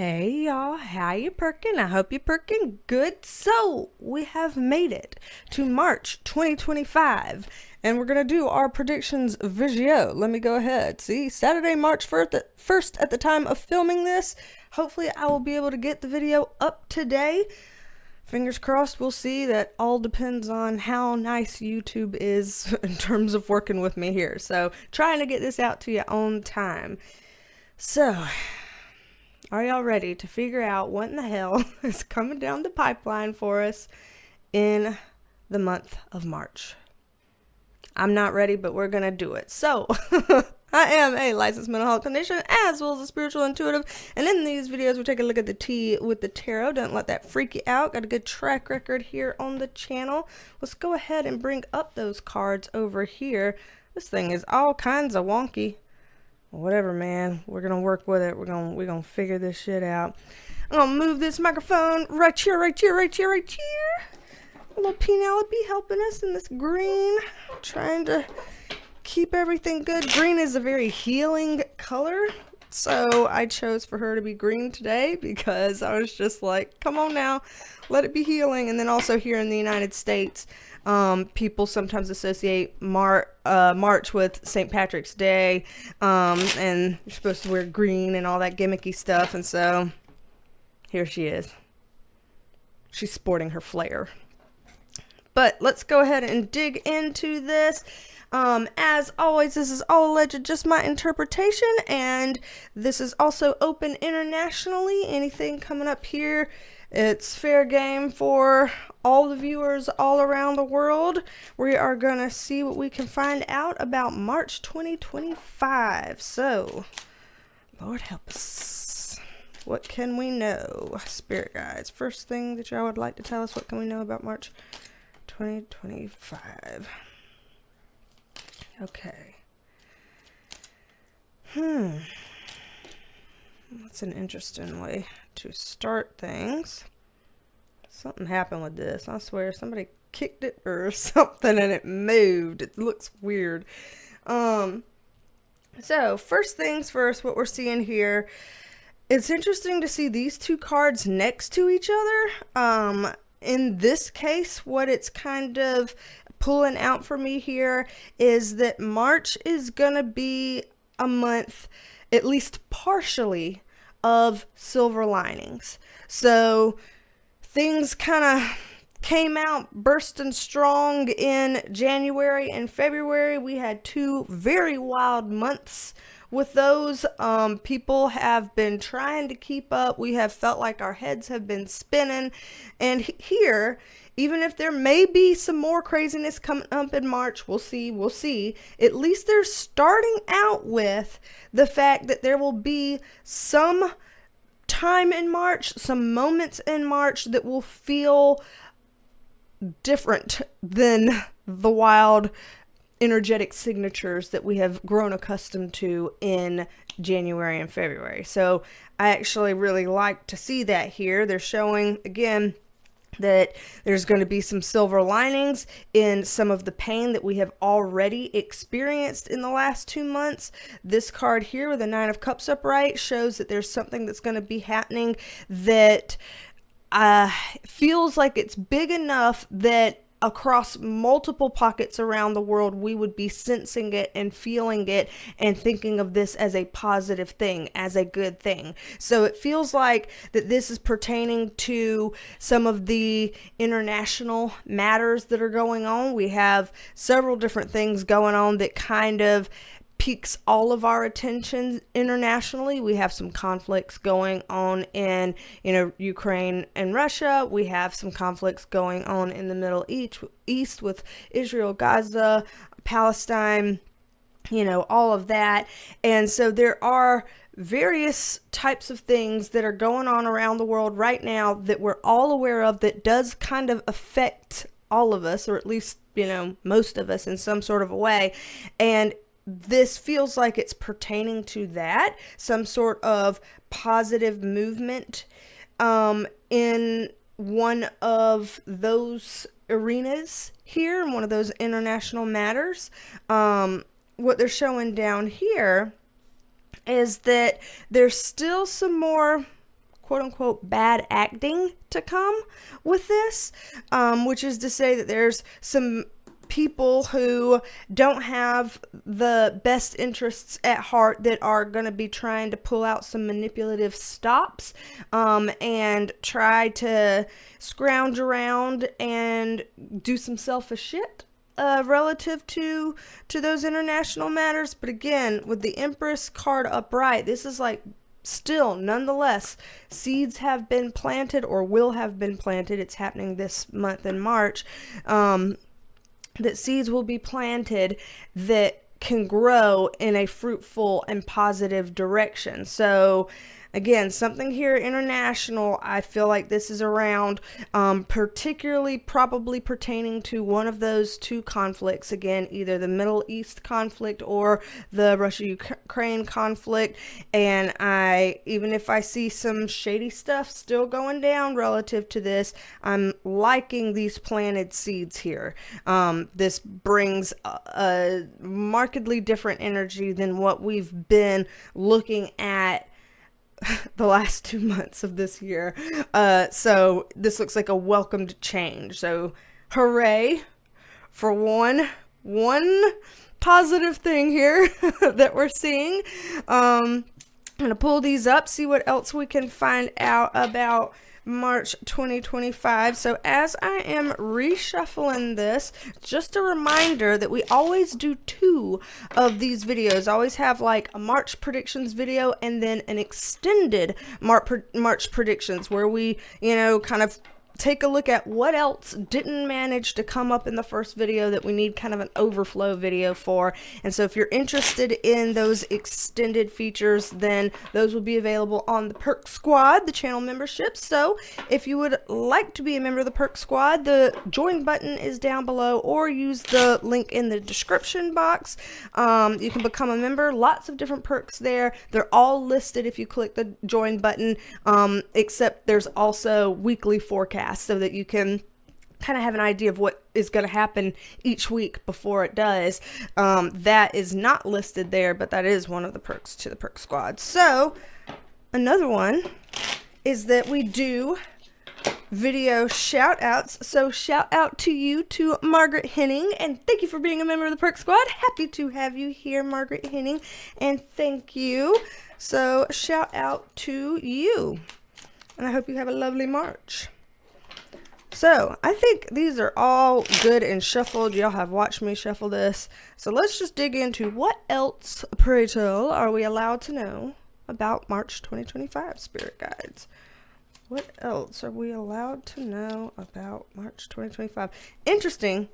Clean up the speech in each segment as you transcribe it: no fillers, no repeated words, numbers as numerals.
Hey y'all, how you perking? I hope you're perking good. So we have made it to March 2025 and we're gonna do our predictions video. Let me go ahead. See, Saturday, March 1st at the time of filming this. Hopefully I will be able to get the video up today. Fingers crossed. We'll see. That all depends on how nice YouTube is in terms of working with me here. So trying to get this out to you on time. So are y'all ready to figure out what in the hell is coming down the pipeline for us in the month of March? I'm not ready, but we're going to do it. So, I am a licensed mental health clinician as well as a spiritual intuitive. And in these videos, we take a look at the tea with the tarot. Don't let that freak you out. Got a good track record here on the channel. Let's go ahead and bring up those cards over here. This thing is all kinds of wonky. Whatever, man. We're gonna work with it. We're gonna figure this shit out. I'm gonna move this microphone right here. A little Penelope helping us in this green, trying to keep everything good. Green is a very healing color, so I chose for her to be green today because I was just like, come on now, let it be healing. And then also here in the United States, people sometimes associate March with St. Patrick's Day, and you're supposed to wear green and all that gimmicky stuff, and so here she is. She's sporting her flair. But let's go ahead and dig into this. As always, this is all alleged, just my interpretation, and this is also open internationally. Anything coming up here, it's fair game for all the viewers all around the world. We are going to see what we can find out about March 2025. So, Lord help us. What can we know? Spirit guides. First thing that y'all would like to tell us, what can we know about March 2025? Okay. That's an interesting way to start things. Something happened with this. I swear somebody kicked it or something and it moved. It looks weird. So first things first, what we're seeing here, it's interesting to see these two cards next to each other. In this case, what it's kind of pulling out for me here is that March is gonna be a month, at least partially, of silver linings. So things kind of came out bursting strong in January and February. We had two very wild months with those. People have been trying to keep up. We have felt like our heads have been spinning. And here, even if there may be some more craziness coming up in March, we'll see. At least they're starting out with the fact that there will be some time in March, some moments in March that will feel different than the wild energetic signatures that we have grown accustomed to in January and February. So I actually really like to see that here. They're showing again that there's going to be some silver linings in some of the pain that we have already experienced in the last 2 months. This card here with the Nine of Cups upright shows that there's something that's going to be happening that feels like it's big enough that across multiple pockets around the world, we would be sensing it and feeling it and thinking of this as a positive thing, as a good thing. So it feels like that this is pertaining to some of the international matters that are going on. We have several different things going on that kind of piques all of our attention internationally. We have some conflicts going on in, Ukraine and Russia. We have some conflicts going on in the Middle East with Israel, Gaza, Palestine, all of that. And so there are various types of things that are going on around the world right now that we're all aware of that does kind of affect all of us, or at least, most of us in some sort of a way. And this feels like it's pertaining to that, some sort of positive movement in one of those arenas here, in one of those international matters. What they're showing down here is that there's still some more quote unquote bad acting to come with this, which is to say that there's some people who don't have the best interests at heart that are going to be trying to pull out some manipulative stops, and try to scrounge around and do some selfish shit relative to those international matters. But again, with the Empress card upright, this is like still, nonetheless, seeds have been planted or will have been planted. It's happening this month in March. That seeds will be planted that can grow in a fruitful and positive direction. So again, something here international, I feel like this is around, particularly probably pertaining to one of those two conflicts. Again, either the Middle East conflict or the Russia-Ukraine conflict. And even if I see some shady stuff still going down relative to this, I'm liking these planted seeds here. This brings a markedly different energy than what we've been looking at the last 2 months of this year. So this looks like a welcomed change. So hooray for one positive thing here that we're seeing. I'm gonna pull these up, see what else we can find out about March 2025. So as I am reshuffling this, just a reminder that we always do 2 of these videos. I always have like a March predictions video and then an extended March predictions where we, kind of take a look at what else didn't manage to come up in the first video that we need kind of an overflow video for. And so if you're interested in those extended features, then those will be available on the Perk Squad, the channel membership. So if you would like to be a member of the Perk Squad, the join button is down below, or use the link in the description box. You can become a member. Lots of different perks there. They're all listed if you click the join button, except there's also weekly forecasts, so that you can kind of have an idea of what is going to happen each week before it does. That is not listed there, but that is one of the perks to the Perk Squad. So another one is that we do video shout outs. So shout out to you, to Margaret Henning, and thank you for being a member of the Perk Squad. Happy to have you here, Margaret Henning, and thank you. So shout out to you, and I hope you have a lovely March. So I think these are all good and shuffled. Y'all have watched me shuffle this. So let's just dig into what else, pray tell, are we allowed to know about March 2025, Spirit Guides. What else are we allowed to know about March 2025? Interesting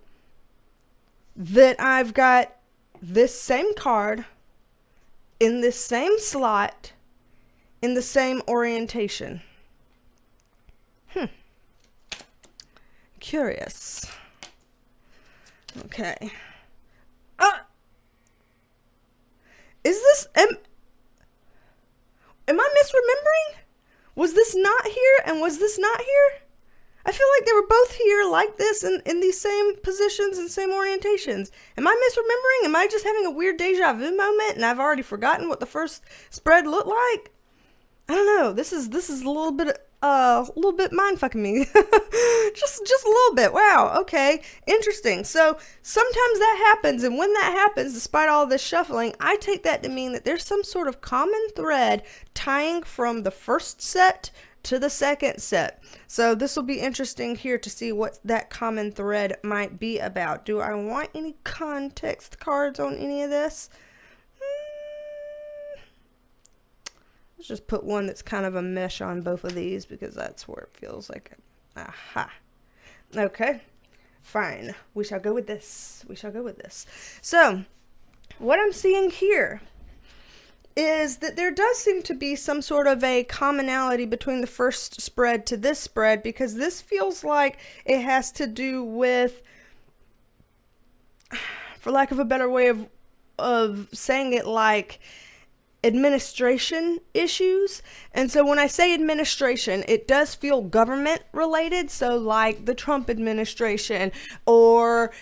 that I've got this same card in this same slot in the same orientation. Curious. Okay. Is this am I misremembering? Was this not here and was this not here? I feel like they were both here like this in these same positions and same orientations. Am I misremembering? Am I just having a weird deja vu moment and I've already forgotten what the first spread looked like? I don't know. This is a little bit mind fucking me. just a little bit. Wow. Okay. Interesting. So sometimes that happens, and when that happens, despite all this shuffling, I take that to mean that there's some sort of common thread tying from the first set to the second set. So this will be interesting here to see what that common thread might be about. Do I want any context cards on any of this? Let's just put one that's kind of a mesh on both of these, because that's where it feels like it. Aha. Okay. Fine. We shall go with this. We shall go with this. So, what I'm seeing here is that there does seem to be some sort of a commonality between the first spread to this spread, because this feels like it has to do with, for lack of a better way of saying it, like administration issues. And so when I say administration, it does feel government related. So like the Trump administration, or,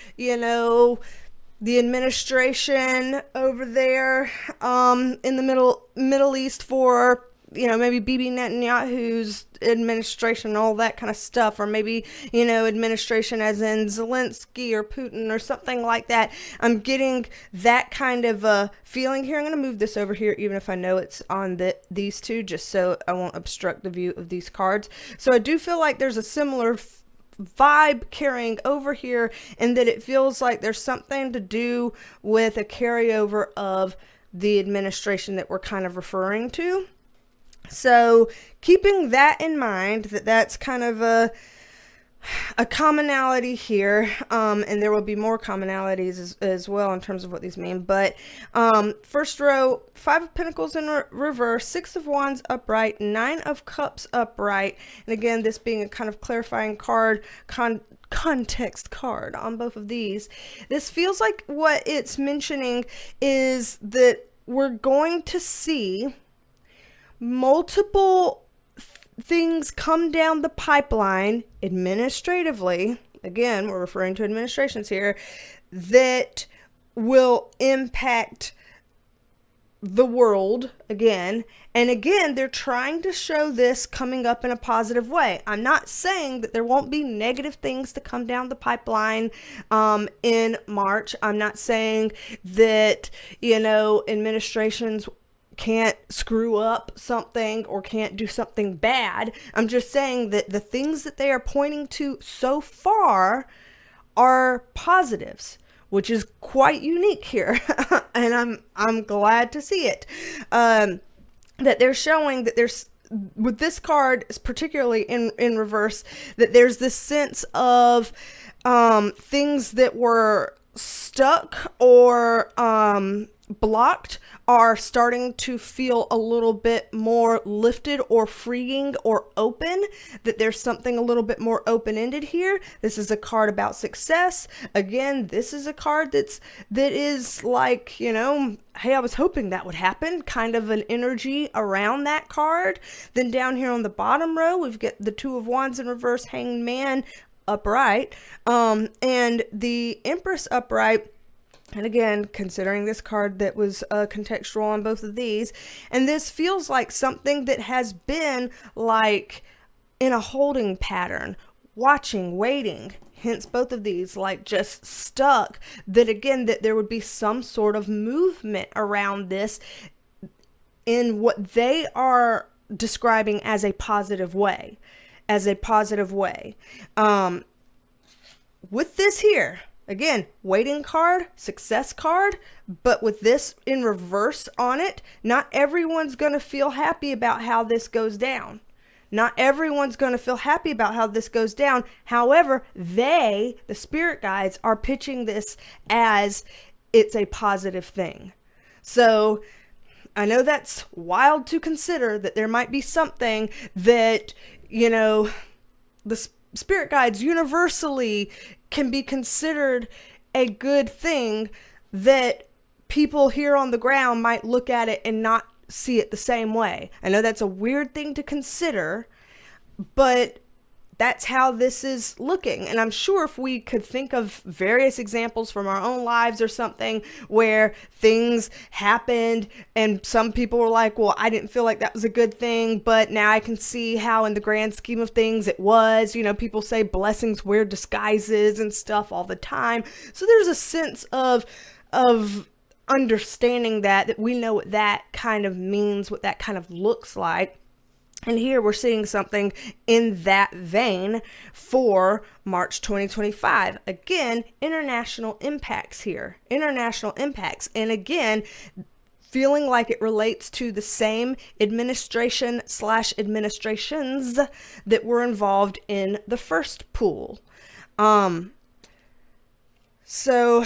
the administration over there in the Middle East for maybe Bibi Netanyahu's administration, all that kind of stuff, or maybe, administration as in Zelensky or Putin or something like that. I'm getting that kind of a feeling here. I'm going to move this over here, even if I know it's on these two, just so I won't obstruct the view of these cards. So I do feel like there's a similar vibe carrying over here, and that it feels like there's something to do with a carryover of the administration that we're kind of referring to. So keeping that in mind, that's kind of a commonality here, and there will be more commonalities as well in terms of what these mean. But first row, 5 of Pentacles in reverse, 6 of Wands upright, 9 of Cups upright, and again, this being a kind of clarifying card, context card on both of these. This feels like what it's mentioning is that we're going to see multiple things come down the pipeline administratively. Again, we're referring to administrations here, that will impact the world again. And again, they're trying to show this coming up in a positive way. I'm not saying that there won't be negative things to come down the pipeline in March. I'm not saying that, administrations can't screw up something or can't do something bad. I'm just saying that the things that they are pointing to so far are positives, which is quite unique here. And I'm glad to see it. That they're showing that there's, with this card, particularly in reverse, that there's this sense of things that were stuck or blocked are starting to feel a little bit more lifted or freeing or open, that there's something a little bit more open-ended here. This is a card about success. Again, this is a card that is like, hey, I was hoping that would happen, kind of an energy around that card. Then down here on the bottom row, we've got the 2 of Wands in reverse, Hanged Man upright, and the Empress upright. And again, considering this card that was contextual on both of these, and this feels like something that has been like in a holding pattern, watching, waiting, hence both of these, like just stuck, that again, that there would be some sort of movement around this in what they are describing as a positive way, with this here. Again, waiting card, success card, but with this in reverse on it, not everyone's going to feel happy about how this goes down. Not everyone's going to feel happy about how this goes down. However, the spirit guides, are pitching this as it's a positive thing. So I know that's wild to consider, that there might be something that, the spirit guides universally can be considered a good thing, that people here on the ground might look at it and not see it the same way. I know that's a weird thing to consider, but that's how this is looking. And I'm sure if we could think of various examples from our own lives or something where things happened and some people were like, well, I didn't feel like that was a good thing, but now I can see how in the grand scheme of things it was. People say blessings wear disguises and stuff all the time. So there's a sense of understanding that we know what that kind of means, what that kind of looks like. And here we're seeing something in that vein for March 2025. Again, international impacts here. International impacts. And again, feeling like it relates to the same administration/administrations that were involved in the first pool. So,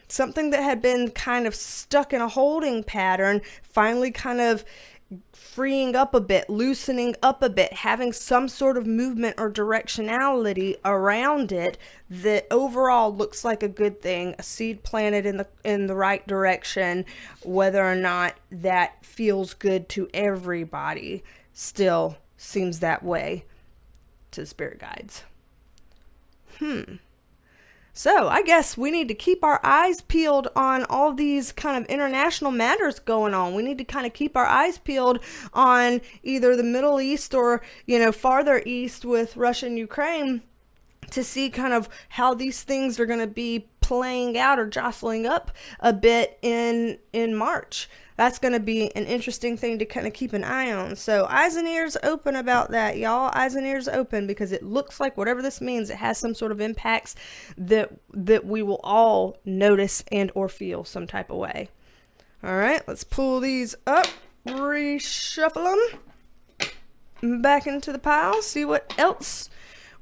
something that had been kind of stuck in a holding pattern, finally kind of freeing up a bit, loosening up a bit, having some sort of movement or directionality around it that overall looks like a good thing, a seed planted in the right direction. Whether or not that feels good to everybody still seems that way to spirit guides. So I guess we need to keep our eyes peeled on all these kind of international matters going on. We need to kind of keep our eyes peeled on either the Middle East or, farther east with Russia and Ukraine to see kind of how these things are going to be playing out or jostling up a bit in March. That's going to be an interesting thing to kind of keep an eye on. So eyes and ears open about that, y'all. Eyes and ears open, because it looks like whatever this means, it has some sort of impacts that we will all notice and or feel some type of way. All right, let's pull these up, reshuffle them back into the pile, see what else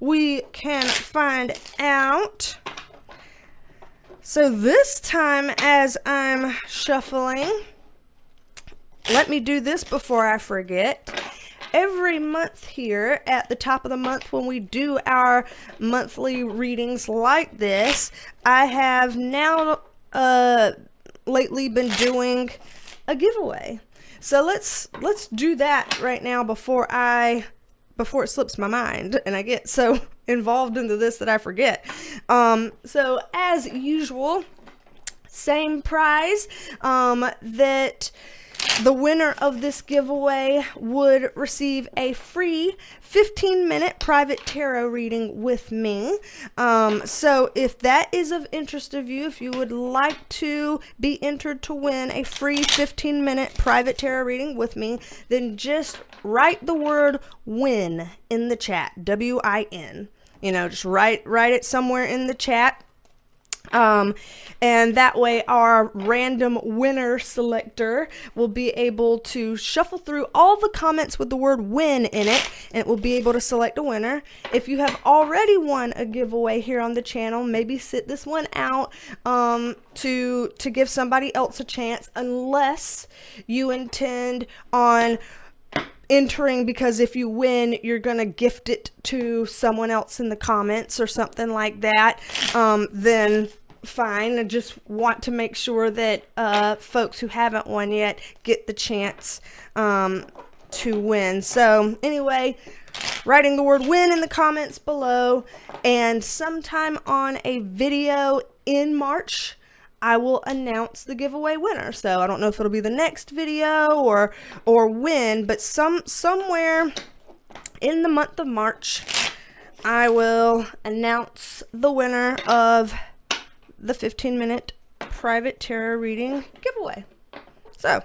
we can find out. So this time, as I'm shuffling, let me do this before I forget. Every month here at the top of the month, when we do our monthly readings like this, I have now lately been doing a giveaway. So let's do that right now before it slips my mind and I get so involved into this that I forget. So as usual, same prize, that the winner of this giveaway would receive a free 15-minute private tarot reading with me. So if that is of interest of you, if you would like to be entered to win a free 15-minute private tarot reading with me, then just write the word win in the chat, W-I-N. Just write it somewhere in the chat. And that way our random winner selector will be able to shuffle through all the comments with the word win in it, and it will be able to select a winner. If you have already won a giveaway here on the channel, maybe sit this one out to give somebody else a chance, unless you intend on entering, because if you win, you're gonna gift it to someone else in the comments or something like that, then fine. I just want to make sure that folks who haven't won yet get the chance to win. So anyway, writing the word win in the comments below, and sometime on a video in March, I will announce the giveaway winner. So I don't know if it'll be the next video or when, but somewhere in the month of March, I will announce the winner of the 15-minute private tarot reading giveaway. So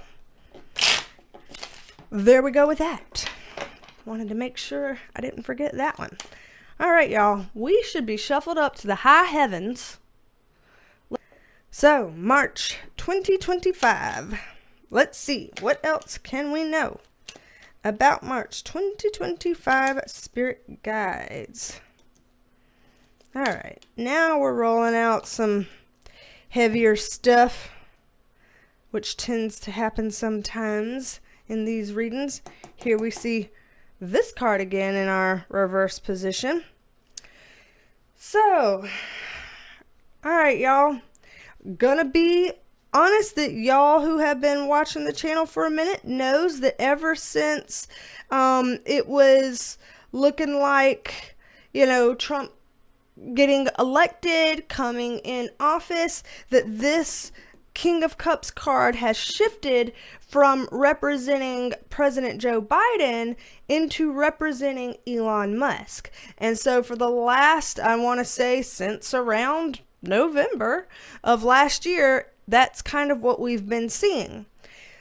there we go with that. Wanted to make sure I didn't forget that one. All right, y'all, we should be shuffled up to the high heavens. So, March 2025. Let's see, what else can we know about March 2025 spirit guides? All right, now we're rolling out some heavier stuff, which tends to happen sometimes in these readings. Here we see this card again in our reverse position. So, all right, y'all. Gonna be honest that y'all who have been watching the channel for a minute knows that ever since it was looking like, Trump getting elected, coming in office, that this King of Cups card has shifted from representing President Joe Biden into representing Elon Musk. And so for the last, I want to say, since around November of last year, that's kind of what we've been seeing.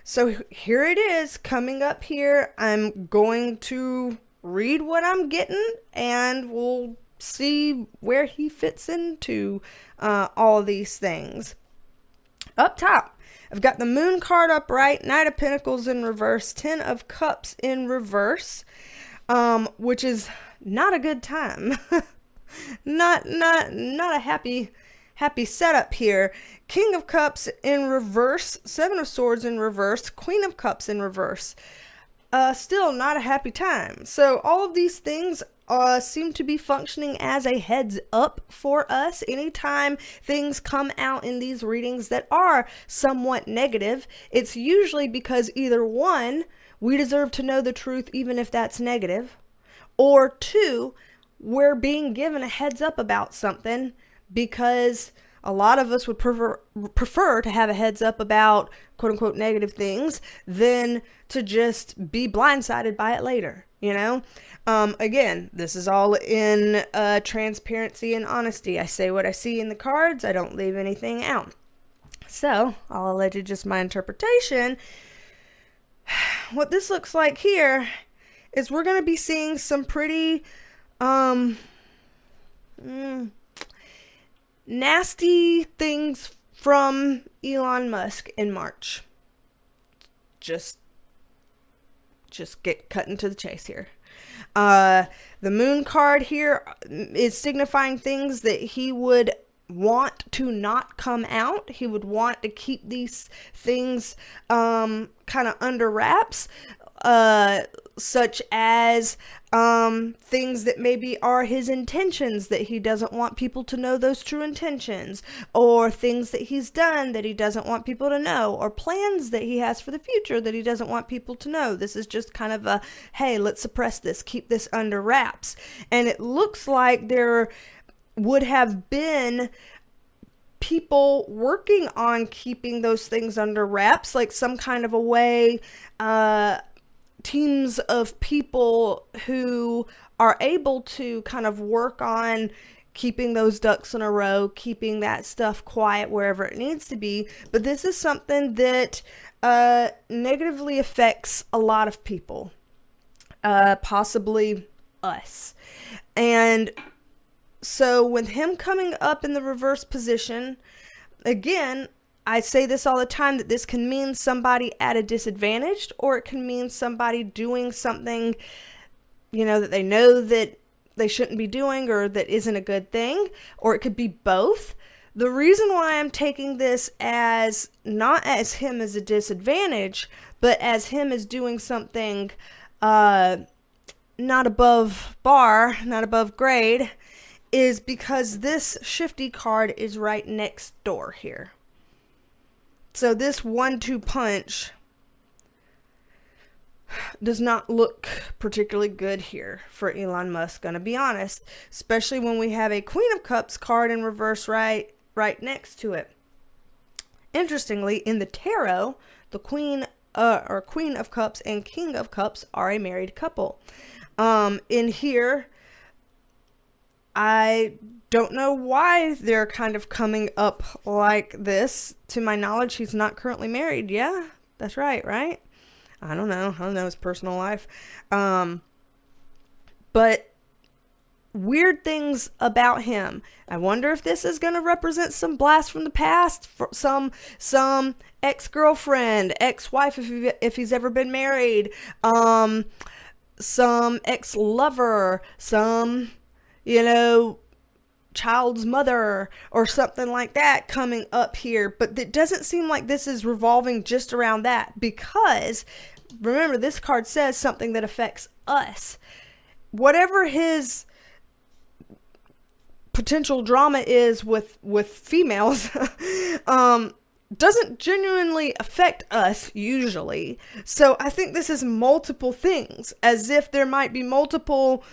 So here it is coming up here. I'm going to read what I'm getting, and we'll see where he fits into all of these things. Up top, I've got the Moon card upright, Knight of Pentacles in reverse, Ten of Cups in reverse, which is not a good time. not a happy setup here. King of Cups in reverse, Seven of Swords in reverse, Queen of Cups in reverse. Still not a happy time. So all of these things seem to be functioning as a heads up for us. Anytime things come out in these readings that are somewhat negative, it's usually because either one, we deserve to know the truth even if that's negative, or two, we're being given a heads up about something because a lot of us would prefer to have a heads up about quote unquote negative things than to just be blindsided by it later, you know? Again, this is all in transparency and honesty. I say what I see in the cards. I don't leave anything out. So I'll allege just my interpretation. What this looks like here is we're going to be seeing some pretty nasty things from Elon Musk in March. Just get cut into the chase here. The moon card here is signifying things that he would want to not come out. He would want to keep these things kind of under wraps, such as things that maybe are his intentions, that he doesn't want people to know those true intentions, or things that he's done that he doesn't want people to know, or plans that he has for the future that he doesn't want people to know. This is just kind of a, hey, let's suppress this, keep this under wraps. And it looks like there would have been people working on keeping those things under wraps, like some kind of a way, teams of people who are able to kind of work on keeping those ducks in a row, keeping that stuff quiet wherever it needs to be. But this is something that negatively affects a lot of people, possibly us. And so with him coming up in the reverse position, again, I say this all the time, that this can mean somebody at a disadvantage, or it can mean somebody doing something, you know, that they know that they shouldn't be doing, or that isn't a good thing, or it could be both. The reason why I'm taking this as not as him as a disadvantage, but as him as doing something not above bar, not above grade, is because this shifty card is right next door here. So this 1-2 punch does not look particularly good here for Elon Musk, gonna be honest, especially when we have a Queen of Cups card in reverse right next to it. Interestingly, in the tarot, the Queen of Cups and King of Cups are a married couple. In here, I don't know why they're kind of coming up like this. To my knowledge, he's not currently married. Yeah, that's right? I don't know his personal life. But weird things about him. I wonder if this is going to represent some blast from the past, some ex-girlfriend, ex-wife if he's ever been married, some ex-lover, some, you know, child's mother or something like that coming up here. But it doesn't seem like this is revolving just around that, because remember, this card says something that affects us. Whatever his potential drama is with females doesn't genuinely affect us usually. So I think this is multiple things, as if there might be multiple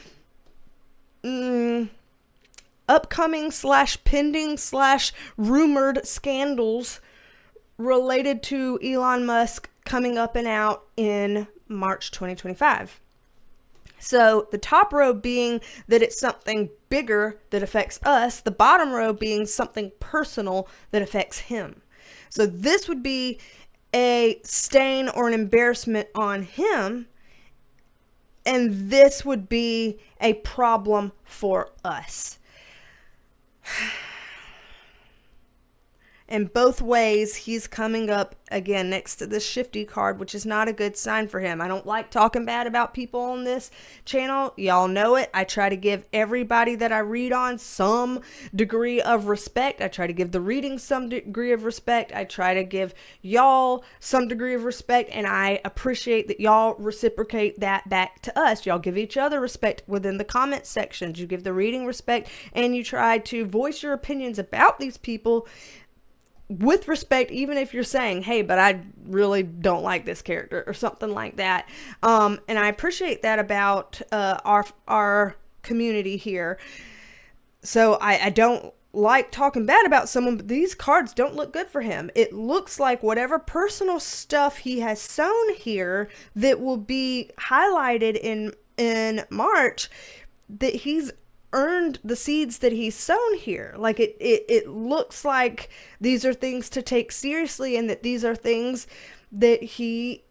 upcoming / pending / rumored scandals related to Elon Musk coming up and out in March 2025. So the top row being that it's something bigger that affects us, the bottom row being something personal that affects him. So this would be a stain or an embarrassment on him, and this would be a problem for us. In both ways, he's coming up again next to this shifty card, which is not a good sign for him. I don't like talking bad about people on this channel. Y'all know it. I try to give everybody that I read on some degree of respect. I try to give the reading some degree of respect. I try to give y'all some degree of respect, and I appreciate that y'all reciprocate that back to us. Y'all give each other respect within the comment sections. You give the reading respect, and you try to voice your opinions about these people with respect, even if you're saying, hey, but I really don't like this character or something like that. And I appreciate that about our community here. So I don't like talking bad about someone, but these cards don't look good for him. It looks like whatever personal stuff he has sown here that will be highlighted in March, that he's earned the seeds that he's sown here. Like it looks like these are things to take seriously, and that these are things that he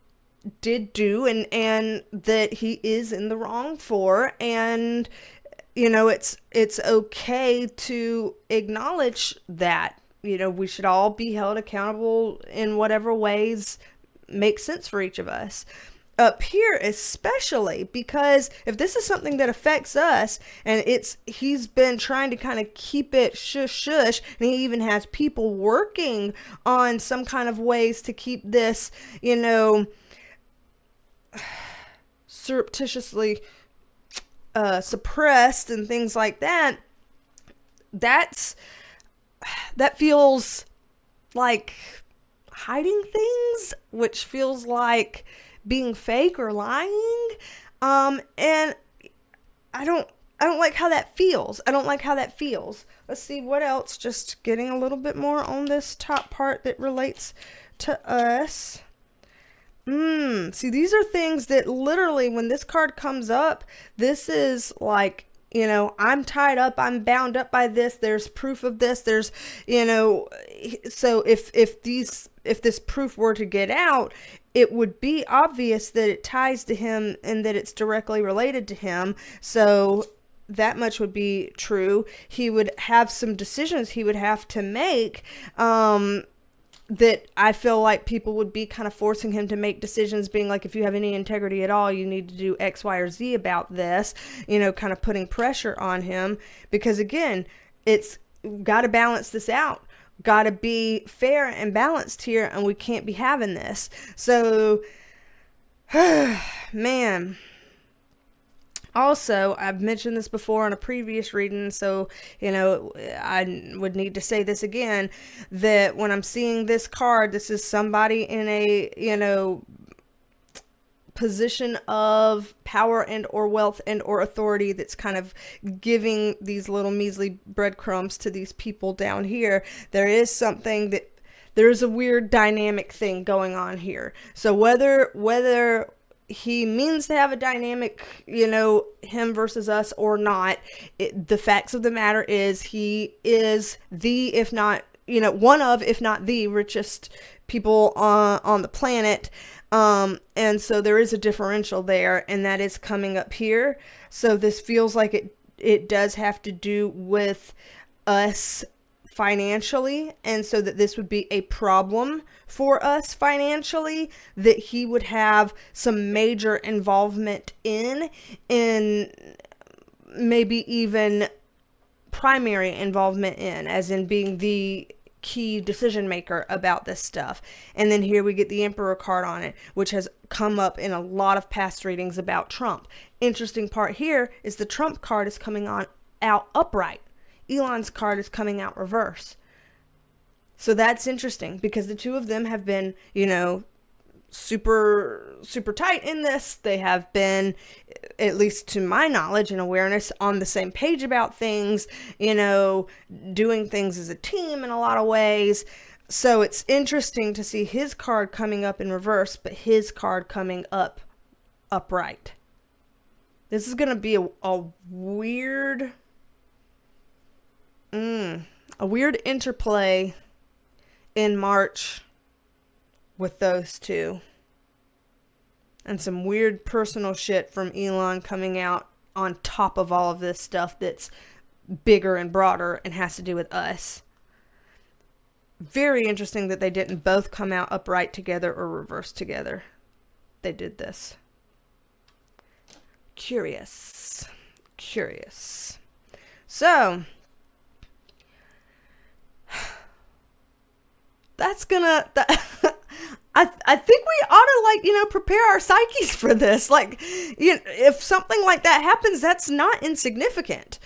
did do and that he is in the wrong for. And it's okay to acknowledge that. We should all be held accountable in whatever ways make sense for each of us. Up here especially, because if this is something that affects us, and he's been trying to kind of keep it shush, and he even has people working on some kind of ways to keep this, surreptitiously suppressed and things like that. That feels like hiding things, which feels like being fake or lying. And I don't like how that feels. Let's see what else. Just getting a little bit more on this top part that relates to us. See, these are things that literally, when this card comes up, this is like, I'm tied up, I'm bound up by this, there's proof of this, there's, so if this proof were to get out, it would be obvious that it ties to him and that it's directly related to him. So that much would be true. He would have some decisions he would have to make, that I feel like people would be kind of forcing him to make decisions, being like, if you have any integrity at all, you need to do X, Y, or Z about this, kind of putting pressure on him. Because again, it's got to balance this out. Got to be fair and balanced here, and we can't be having this. So, man. Also, I've mentioned this before in a previous reading, so, I would need to say this again, that when I'm seeing this card, this is somebody in a, position of power and or wealth and or authority that's kind of giving these little measly breadcrumbs to these people down here. There's a weird dynamic thing going on here. So whether he means to have a dynamic, him versus us or not, the facts of the matter is he is the, if not, one of, if not the richest people on the planet. And so there is a differential there, and that is coming up here. So this feels like it does have to do with us financially, and so that this would be a problem for us financially, that he would have some major involvement in maybe even primary involvement in, as in being the key decision maker about this stuff. And then here we get the Emperor card on it, which has come up in a lot of past readings about Trump. Interesting part here is the Trump card is coming out upright. Elon's card is coming out reverse. So that's interesting, because the two of them have been, super, super tight in this. They have been, at least to my knowledge and awareness, on the same page about things, doing things as a team in a lot of ways. So it's interesting to see his card coming up in reverse, but his card coming up upright. This is going to be a weird, a weird interplay in March with those two. And some weird personal shit from Elon coming out on top of all of this stuff that's bigger and broader and has to do with us. Very interesting that they didn't both come out upright together or reverse together. They did this. Curious. So, that's gonna... I think we ought to, prepare our psyches for this. If something like that happens, that's not insignificant.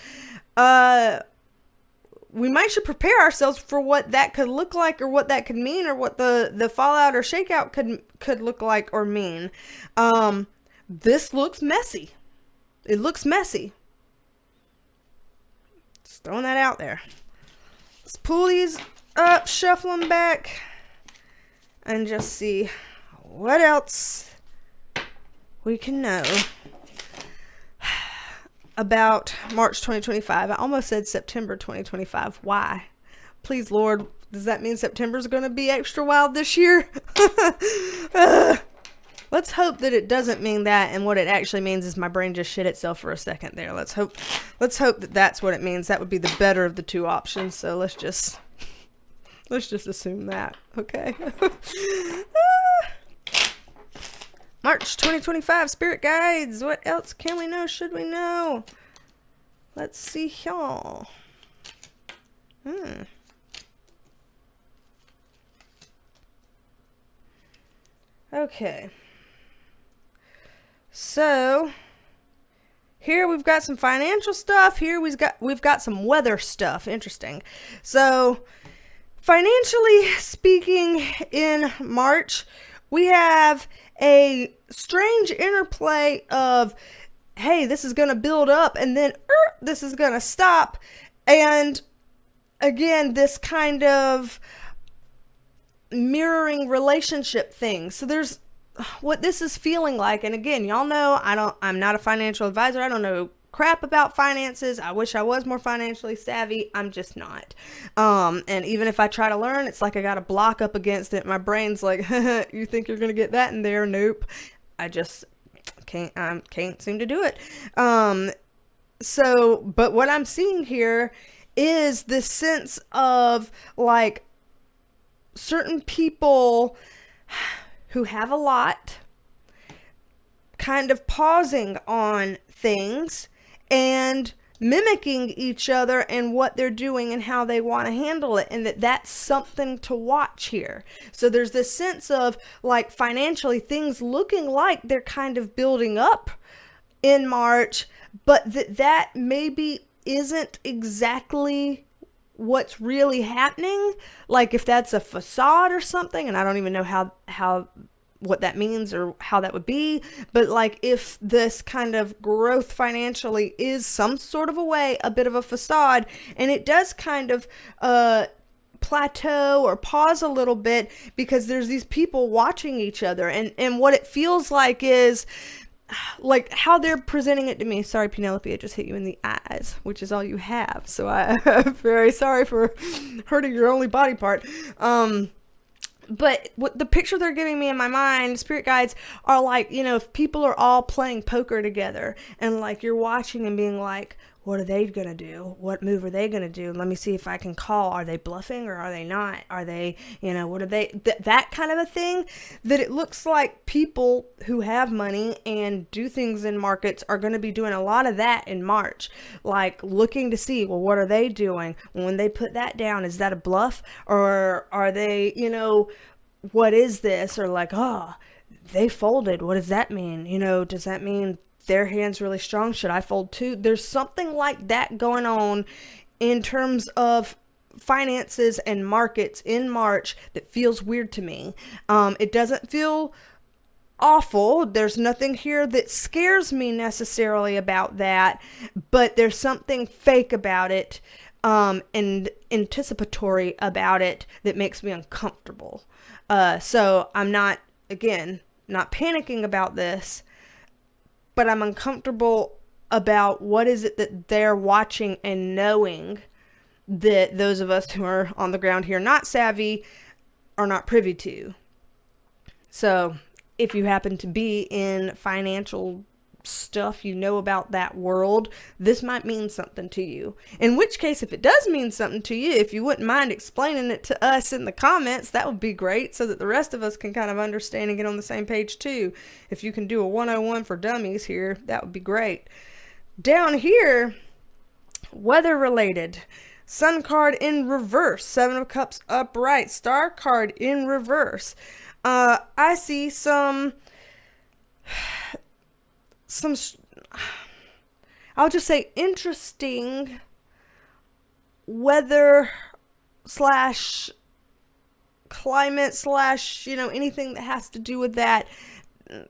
We might should prepare ourselves for what that could look like, or what that could mean, or what the fallout or shakeout could look like or mean. This looks messy. It looks messy. Just throwing that out there. Let's pull these up, shuffle them back, and just see what else we can know about March 2025. I almost said September 2025. Why? Please, Lord, does that mean September's going to be extra wild this year? Let's hope that it doesn't mean that, and what it actually means is my brain just shit itself for a second there. Let's hope that that's what it means. That would be the better of the two options. So let's just assume that. Okay. March 2025 spirit guides. What else can we know? Should we know? Let's see y'all. Okay. So here we've got some financial stuff. Here we've got some weather stuff. Interesting. So financially speaking, in March, we have a strange interplay of, hey, this is going to build up, and then this is going to stop. And again, this kind of mirroring relationship thing. So there's what this is feeling like. And again, y'all know I'm not a financial advisor. I don't know crap about finances. I wish I was more financially savvy. I'm just not. And even if I try to learn, it's like I got a block up against it. My brain's like, you think you're going to get that in there? Nope. I just can't seem to do it. So, but what I'm seeing here is this sense of like certain people who have a lot kind of pausing on things and mimicking each and and what they're doing and how they want to handle it, and that's something to watch here. So there's this sense of like financially things looking like they're kind of building up in March, but that maybe isn't exactly what's really happening. Like if that's a facade or something, and I don't even know how what that means or how that would be, but like if this kind of growth financially is some sort of a way, a bit of a facade, and it does kind of plateau or pause a little bit because there's these people watching each other, and what it feels like is like how they're presenting it to me. Sorry, Penelope, I just hit you in the eyes, which is all you have. So I'm very sorry for hurting your only body part. But what the picture they're giving me in my mind, spirit guides, are like, you know, if people are all playing poker together and like you're watching and being like, what are they going to do? What move are they going to do? Let me see if I can call. Are they bluffing or are they not? Are they, you know, what are they? That kind of a thing, that it looks like people who have money and do things in markets are going to be doing a lot of that in March. Like looking to see, well, what are they doing? When they put that down, is that a bluff? Or are they, you know, what is this? Or like, oh, they folded. What does that mean? You know, does that mean their hand's really strong? Should I fold too? There's something like that going on in terms of finances and markets in March that feels weird to me. It doesn't feel awful. There's nothing here that scares me necessarily about that, but there's something fake about it, and anticipatory about it that makes me uncomfortable. So I'm not panicking about this, but I'm uncomfortable about what is it that they're watching and knowing that those of us who are on the ground here not savvy are not privy to. So if you happen to be in financial stuff, you know about that world, this might mean something to you. In which case, if it does mean something to you, if you wouldn't mind explaining it to us in the comments, that would be great, so that the rest of us can kind of understand and get on the same page too. If you can do a 101 for dummies here, that would be great. Down here, weather related. Sun card in reverse, 7 of Cups upright, Star card in reverse. I see some I'll just say interesting weather slash climate slash, you know, anything that has to do with that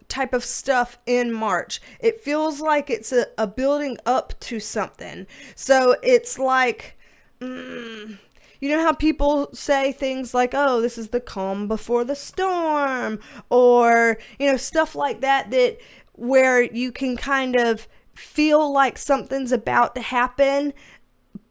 type of stuff in March. It feels like it's a building up to something. So it's like, you you know how people say things like, oh, this is the calm before the storm, or, you know, stuff like that, that where you can kind of feel like something's about to happen,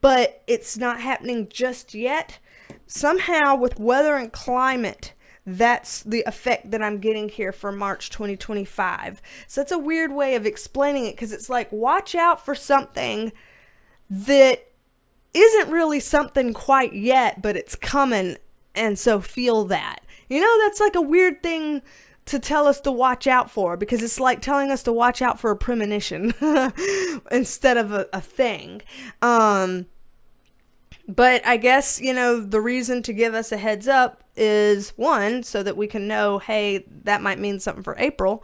but it's not happening just yet. Somehow with weather and climate, that's the effect that I'm getting here for March 2025. So that's a weird way of explaining it, because it's like, watch out for something that isn't really something quite yet, but it's coming, and so feel that. You know, that's like a weird thing to tell us to watch out for, because it's like telling us to watch out for a premonition instead of a thing. But I guess, you know, the reason to give us a heads up is, one, so that we can know, hey, that might mean something for April.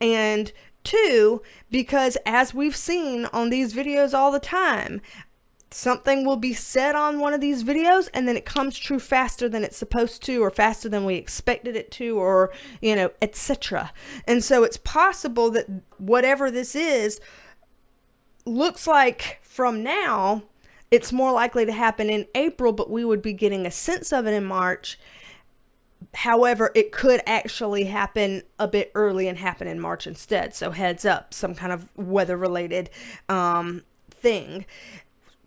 And two, because as we've seen on these videos all the time, something will be said on one of these videos and then it comes true faster than it's supposed to, or faster than we expected it to, or, you know, etc. And so it's possible that whatever this is looks like from now, it's more likely to happen in April, but we would be getting a sense of it in March. However, it could actually happen a bit early and happen in March instead. So heads up, some kind of weather related thing.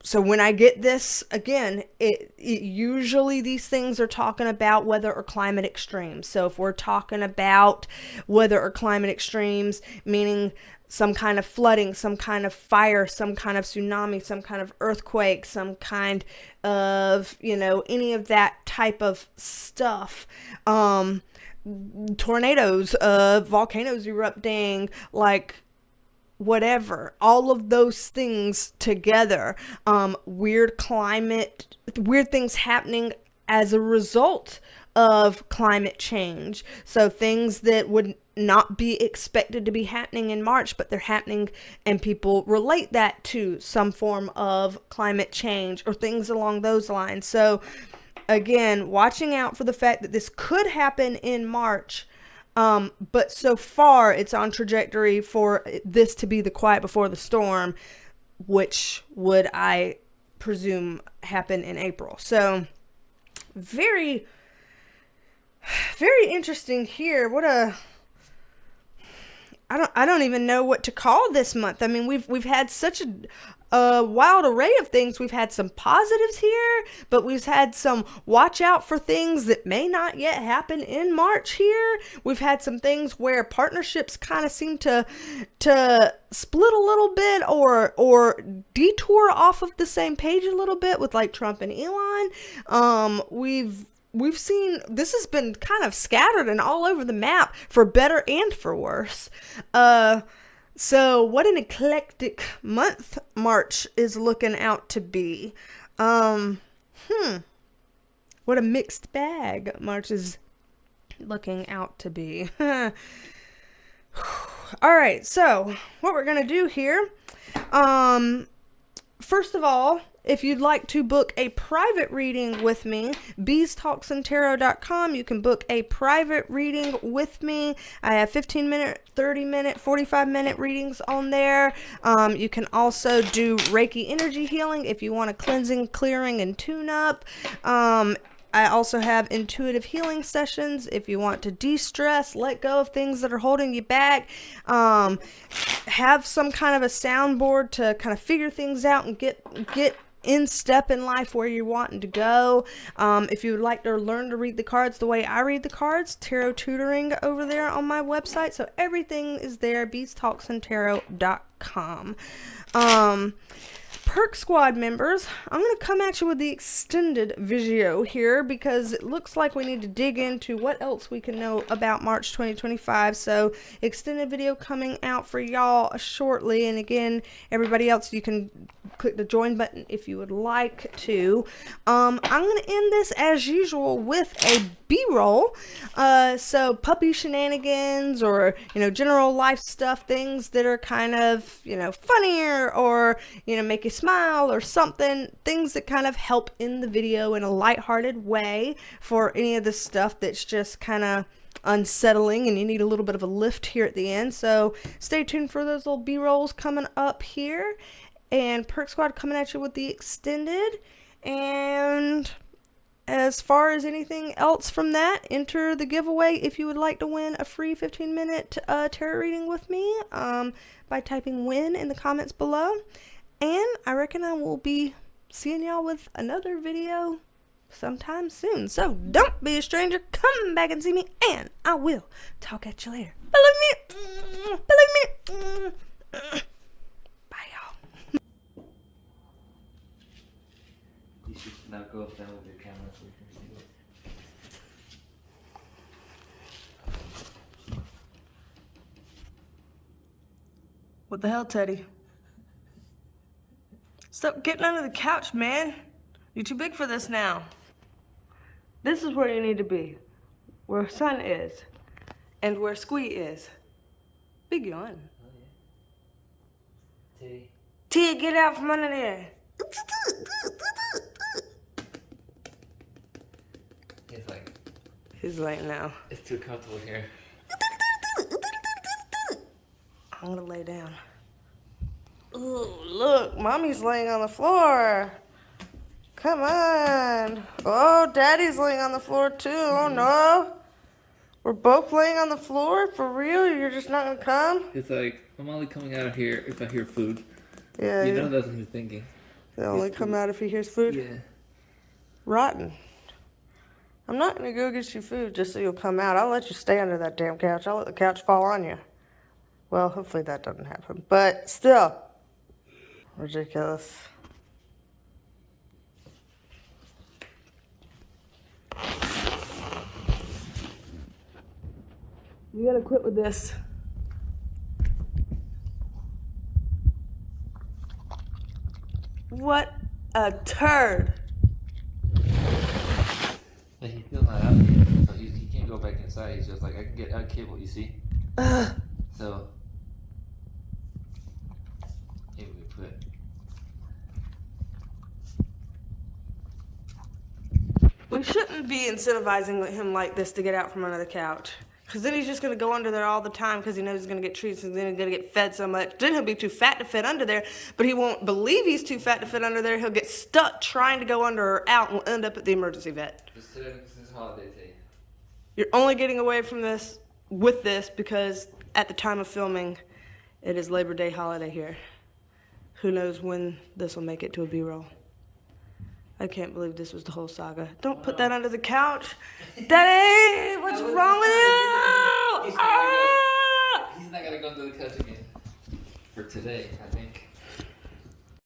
So when I get this, again, it usually these things are talking about weather or climate extremes. So if we're talking about weather or climate extremes, meaning some kind of flooding, some kind of fire, some kind of tsunami, some kind of earthquake, some kind of, you know, any of that type of stuff. Tornadoes, volcanoes erupting, like whatever, all of those things together, weird climate, weird things happening as a result of climate change. So things that would not be expected to be happening in March, but they're happening, and people relate that to some form of climate change or things along those lines. So again, watching out for the fact that this could happen in March. But so far it's on trajectory for this to be the quiet before the storm, which would, I presume, happen in April. So very, very interesting here. I don't even know what to call this month. I mean, we've had such a wild array of things. We've had some positives here, but we've had some watch out for things that may not yet happen in March here. We've had some things where partnerships kind of seem to split a little bit, or detour off of the same page a little bit with like Trump and Elon. We've seen this has been kind of scattered and all over the map, for better and for worse. So what an eclectic month March is looking out to be. What a mixed bag March is looking out to be. All right, so what we're gonna do here, first of all, if you'd like to book a private reading with me, BeasTalksAndTarot.com, you can book a private reading with me. I have 15-minute, 30-minute, 45-minute readings on there. You can also do Reiki Energy healing if you want a cleansing, clearing, and tune-up. I also have intuitive healing sessions if you want to de-stress, let go of things that are holding you back, have some kind of a soundboard to kind of figure things out and get in step in life where you're wanting to go. If you would like to learn to read the cards the way I read the cards, tarot tutoring over there on my website. So everything is there, BeasTalksAndTarot.com. Perk Squad members, I'm going to come at you with the extended video here, because it looks like we need to dig into what else we can know about March 2025. So extended video coming out for y'all shortly. And again, everybody else, you can click the join button if you would like to. I'm going to end this as usual with a B-roll. So puppy shenanigans, or, you know, general life stuff, things that are kind of, you know, funnier, or, you know, make you smile or something, things that kind of help in the video in a lighthearted way for any of the stuff that's just kind of unsettling and you need a little bit of a lift here at the end. So stay tuned for those little B-rolls coming up here, and Perk Squad coming at you with the extended. And As far as anything else from that, enter the giveaway if you would like to win a free 15-minute tarot reading with me by typing win in the comments below. And I reckon I will be seeing y'all with another video sometime soon. So don't be a stranger. Come back and see me, and I will talk at you later. Believe me. Bye, y'all. You should now go up there with your camera so we can see it. What the hell, Teddy? Stop getting under the couch, man. You're too big for this now. This is where you need to be. Where Sun is. And where Squee is. Big yawn. Oh yeah. Teddy. Tia, get out from under there. He's late now. It's too comfortable here. I'm gonna lay down. Ooh, look, Mommy's laying on the floor. Come on. Oh, Daddy's laying on the floor too. Oh no. We're both laying on the floor? For real? You're just not gonna come? It's like, I'm only coming out of here if I hear food. Yeah. You know that's what he's thinking. He'll only come out if he hears food? Yeah. Rotten. I'm not gonna go get you food just so you'll come out. I'll let you stay under that damn couch. I'll let the couch fall on you. Well, hopefully that doesn't happen. But still. Ridiculous. You gotta quit with this. What a turd. But he's still not out here, so he can't go back inside. He's just like, I can get out cable, you see? So, maybe we put... We shouldn't be incentivizing him like this to get out from under the couch. Because then he's just going to go under there all the time because he knows he's going to get treats and then he's going to get fed so much. Then he'll be too fat to fit under there, but he won't believe he's too fat to fit under there. He'll get stuck trying to go under or out and will end up at the emergency vet. Just today, this is holiday day. You're only getting away from this with this because at the time of filming, it is Labor Day holiday here. Who knows when this will make it to a B-roll. I can't believe this was the whole saga. Don't put that under the couch. Daddy, what's wrong with you? He's not gonna go under the couch again. For today, I think.